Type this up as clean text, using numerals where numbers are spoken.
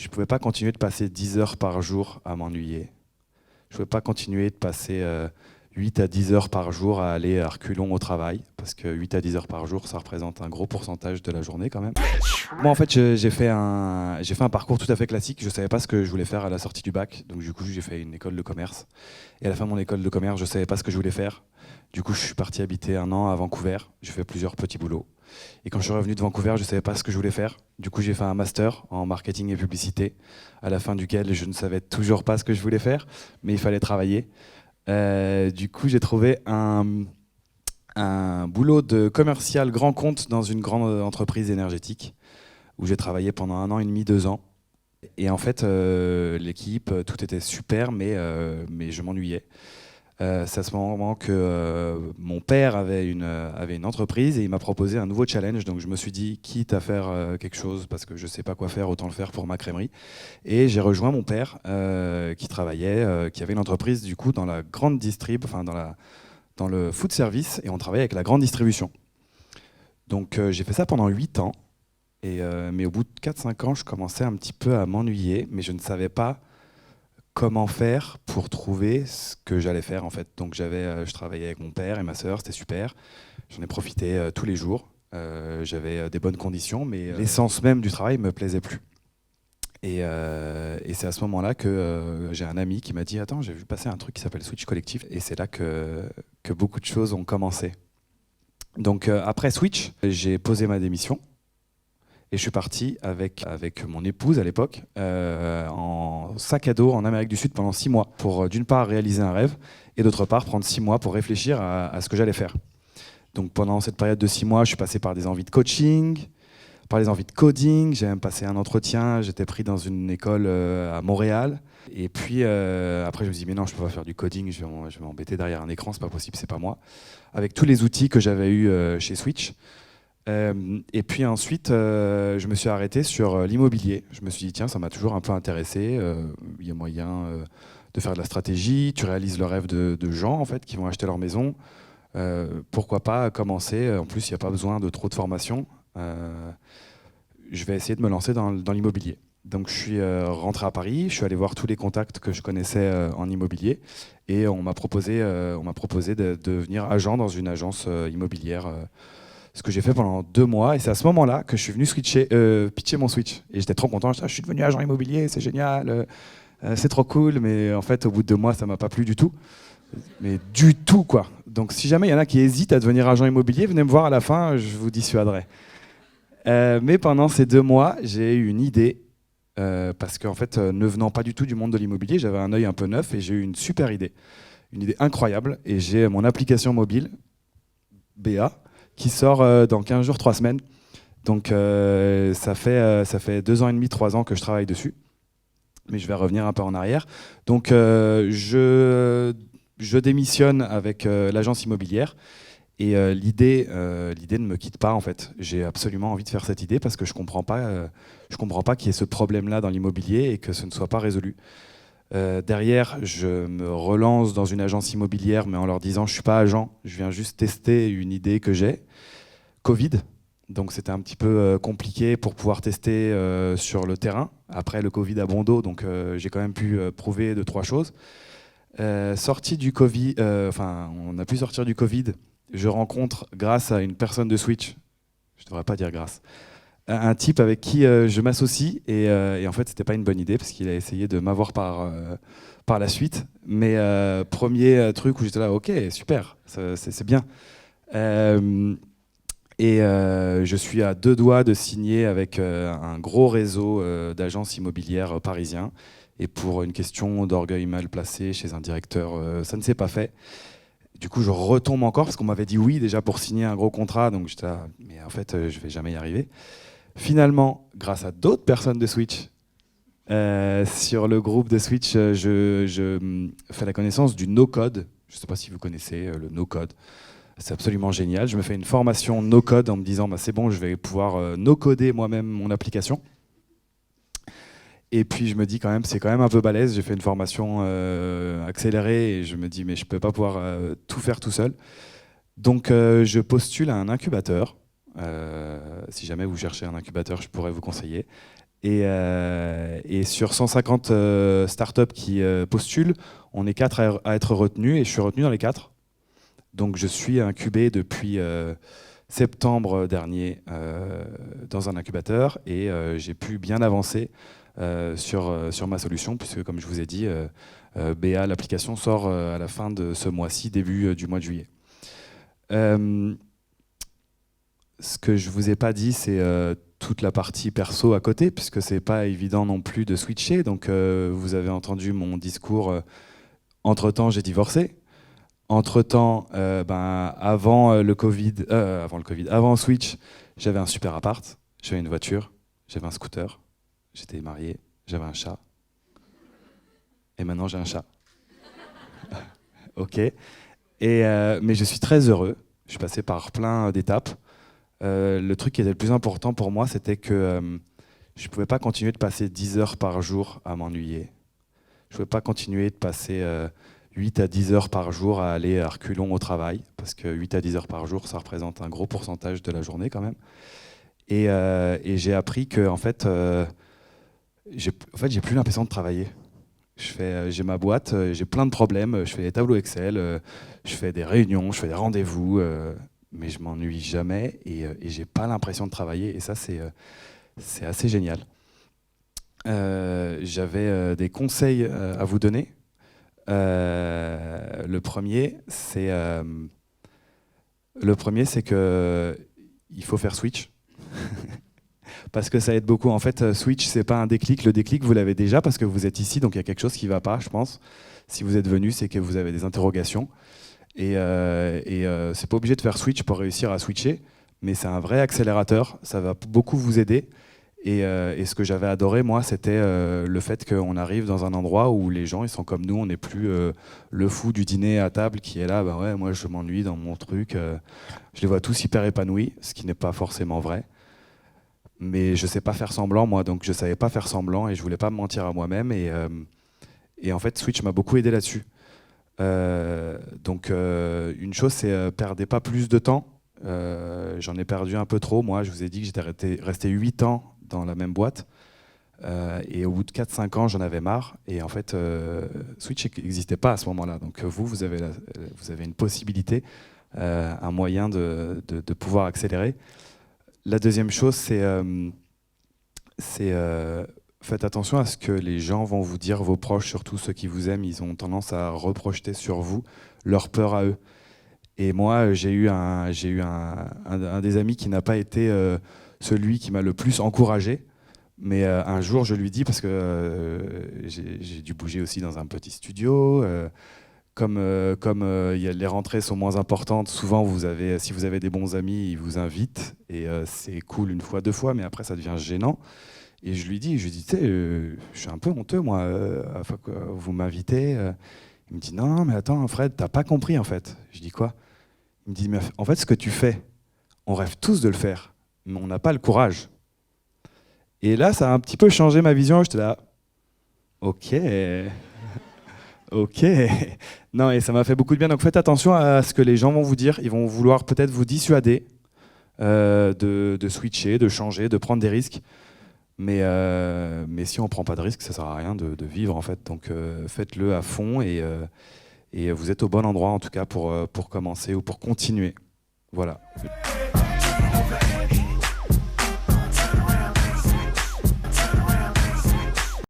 Je ne pouvais pas continuer de passer 10 heures par jour à m'ennuyer. Je ne pouvais pas continuer de passer 8 à 10 heures par jour à aller à reculons au travail, parce que 8 à 10 heures par jour, ça représente un gros pourcentage de la journée quand même. Moi, en fait, j'ai fait un parcours tout à fait classique. Je ne savais pas ce que je voulais faire à la sortie du bac, donc du coup, j'ai fait une école de commerce. Et à la fin de mon école de commerce, je ne savais pas ce que je voulais faire. Du coup, je suis parti habiter 1 an à Vancouver. J'ai fait plusieurs petits boulots. Et quand je suis revenu de Vancouver, je ne savais pas ce que je voulais faire. Du coup, j'ai fait un master en marketing et publicité, à la fin duquel je ne savais toujours pas ce que je voulais faire, mais il fallait travailler. Du coup, j'ai trouvé un boulot de commercial grand compte dans une grande entreprise énergétique, où j'ai travaillé pendant 1 an et demi, 2 ans. Et en fait, l'équipe, tout était super, mais je m'ennuyais. C'est à ce moment que mon père avait une entreprise et il m'a proposé un nouveau challenge. Donc je me suis dit, quitte à faire quelque chose, parce que je ne sais pas quoi faire, autant le faire pour ma crèmerie. Et j'ai rejoint mon père qui travaillait, qui avait une entreprise du coup dans la grande distrib, enfin dans le food service, et on travaillait avec la grande distribution. Donc j'ai fait ça pendant 8 ans. Mais au bout de 4 5 ans, je commençais un petit peu à m'ennuyer, mais je ne savais pas comment faire pour trouver ce que j'allais faire en fait. Donc je travaillais avec mon père et ma sœur, c'était super. J'en ai profité tous les jours. J'avais des bonnes conditions, mais l'essence même du travail me plaisait plus. Et c'est à ce moment-là que j'ai un ami qui m'a dit «Attends, j'ai vu passer un truc qui s'appelle Switch Collectif». Et c'est là que beaucoup de choses ont commencé. Donc après Switch, j'ai posé ma démission. Et je suis parti avec mon épouse à l'époque en sac à dos en Amérique du Sud pendant 6 mois pour d'une part réaliser un rêve et d'autre part prendre 6 mois pour réfléchir à ce que j'allais faire. Donc pendant cette période de 6 mois, je suis passé par des envies de coaching, par les envies de coding. J'ai même passé un entretien, j'étais pris dans une école à Montréal. Et puis après je me suis dit mais non, je peux pas faire du coding, je vais m'embêter derrière un écran, c'est pas possible, c'est pas moi. Avec tous les outils que j'avais eus chez Switch. Et puis ensuite, je me suis arrêté sur l'immobilier. Je me suis dit, tiens, ça m'a toujours un peu intéressé. Il y a moyen de faire de la stratégie. Tu réalises le rêve de gens en fait, qui vont acheter leur maison. Pourquoi pas commencer? En plus, il n'y a pas besoin de trop de formation. Je vais essayer de me lancer dans l'immobilier. Donc je suis rentré à Paris, je suis allé voir tous les contacts que je connaissais en immobilier. Et on m'a proposé de devenir agent dans une agence immobilière. Ce que j'ai fait pendant 2 mois, et c'est à ce moment-là que je suis venu pitcher mon Switch. Et j'étais trop content, je suis devenu agent immobilier, c'est génial, c'est trop cool, mais en fait, au bout de 2 mois, ça m'a pas plu du tout. Mais du tout, quoi. Donc si jamais il y en a qui hésitent à devenir agent immobilier, venez me voir à la fin, je vous dissuaderai. Mais pendant ces 2 mois, j'ai eu une idée, parce qu'en fait, ne venant pas du tout du monde de l'immobilier, j'avais un œil un peu neuf, et j'ai eu une idée incroyable, et j'ai mon application mobile, BA, qui sort dans 15 jours, 3 semaines. Donc ça fait 2 ans et demi, 3 ans que je travaille dessus. Mais je vais revenir un peu en arrière. Donc je démissionne avec l'agence immobilière. Et l'idée ne me quitte pas en fait. J'ai absolument envie de faire cette idée parce que je comprends pas qu'il y ait ce problème-là dans l'immobilier et que ce ne soit pas résolu. Derrière, je me relance dans une agence immobilière, mais en leur disant je suis pas agent, je viens juste tester une idée que j'ai. Covid, donc c'était un petit peu compliqué pour pouvoir tester sur le terrain. Après le Covid a bon dos, donc j'ai quand même pu prouver 2 3 choses. Sorti du Covid, on a pu sortir du Covid. Je rencontre, grâce à une personne de Switch, je devrais pas dire grâce, un type avec qui je m'associe et en fait c'était pas une bonne idée parce qu'il a essayé de m'avoir par la suite. Mais premier truc où j'étais là, ok, super, c'est bien. Je suis à 2 doigts de signer avec un gros réseau d'agences immobilières parisiens. Et pour une question d'orgueil mal placé chez un directeur, ça ne s'est pas fait. Du coup, je retombe encore parce qu'on m'avait dit oui déjà pour signer un gros contrat. Donc j'étais là, mais en fait, je vais jamais y arriver. Finalement, grâce à d'autres personnes de Switch, sur le groupe de Switch, je fais la connaissance du no-code. Je ne sais pas si vous connaissez le no-code. C'est absolument génial. Je me fais une formation no-code en me disant bah, c'est bon, je vais pouvoir no-coder moi-même mon application. Et puis je me dis quand même, c'est quand même un peu balèze. J'ai fait une formation accélérée et je me dis mais je ne peux pas pouvoir tout faire tout seul. Donc je postule à un incubateur. Si jamais vous cherchez un incubateur, je pourrais vous conseiller. Et Et sur 150 startups qui postulent, on est 4 à être retenus et je suis retenu dans les 4. Donc je suis incubé depuis septembre dernier dans un incubateur et j'ai pu bien avancer sur ma solution puisque, comme je vous ai dit, BA, l'application, sort à la fin de ce mois-ci, début du mois de juillet. Ce que je vous ai pas dit, c'est toute la partie perso à côté, puisque c'est pas évident non plus de switcher. Donc vous avez entendu mon discours. Entre-temps, j'ai divorcé. Entre-temps, avant le Covid, avant Switch, j'avais un super appart, j'avais une voiture, j'avais un scooter, j'étais marié, j'avais un chat. Et maintenant, j'ai un chat. Ok. Mais je suis très heureux. Je suis passé par plein d'étapes. Le truc qui était le plus important pour moi, c'était que je ne pouvais pas continuer de passer 10 heures par jour à m'ennuyer. Je ne pouvais pas continuer de passer 8 à 10 heures par jour à aller à reculons au travail, parce que 8 à 10 heures par jour, ça représente un gros pourcentage de la journée quand même. Et j'ai appris que en fait, j'ai plus l'impression de travailler. J'ai ma boîte, j'ai plein de problèmes, je fais des tableaux Excel, je fais des réunions, je fais des rendez-vous, mais je m'ennuie jamais et j'ai pas l'impression de travailler. Et ça, c'est assez génial. J'avais des conseils à vous donner. Le premier, c'est que il faut faire switch. Parce que ça aide beaucoup. En fait, switch, c'est pas un déclic. Le déclic, vous l'avez déjà parce que vous êtes ici, donc il y a quelque chose qui va pas, je pense. Si vous êtes venu, c'est que vous avez des interrogations. Et c'est pas obligé de faire switch pour réussir à switcher, mais c'est un vrai accélérateur. Ça va beaucoup vous aider. Et ce que j'avais adoré, moi, c'était le fait qu'on arrive dans un endroit où les gens, ils sont comme nous. On n'est plus le fou du dîner à table qui est là. Bah ouais, moi, je m'ennuie dans mon truc. Je les vois tous hyper épanouis, ce qui n'est pas forcément vrai. Mais je sais pas faire semblant, moi, donc je savais pas faire semblant et je voulais pas me mentir à moi-même. Et en fait, Switch m'a beaucoup aidé là-dessus. Donc, une chose, c'est perdez pas plus de temps. J'en ai perdu un peu trop. Moi, je vous ai dit que j'étais resté 8 ans dans la même boîte. Et au bout de 4-5 ans, j'en avais marre. Et en fait, Switch n'existait pas à ce moment-là. Donc, vous avez une possibilité, un moyen de pouvoir accélérer. La deuxième chose, c'est faites attention à ce que les gens vont vous dire, vos proches, surtout ceux qui vous aiment, ils ont tendance à reprojeter sur vous leur peur à eux. Et moi, j'ai eu un des amis qui n'a pas été celui qui m'a le plus encouragé, mais un jour, je lui dis, parce que j'ai dû bouger aussi dans un petit studio, comme les rentrées sont moins importantes, souvent si vous avez des bons amis, ils vous invitent et c'est cool une fois, 2 fois, mais après ça devient gênant. Et je lui dis, tu sais, je suis un peu honteux moi, à fois que vous m'invitez. Il me dit non, mais attends, Fred, t'as pas compris en fait. Je dis quoi? Il me dit, mais en fait, ce que tu fais, on rêve tous de le faire, mais on n'a pas le courage. Et là, ça a un petit peu changé ma vision. J'étais là, ok. Ok. Non, et ça m'a fait beaucoup de bien. Donc faites attention à ce que les gens vont vous dire. Ils vont vouloir peut-être vous dissuader de switcher, de changer, de prendre des risques. Mais si on ne prend pas de risques, ça ne sert à rien de vivre en fait. Donc faites-le à fond et vous êtes au bon endroit en tout cas pour commencer ou pour continuer. Voilà.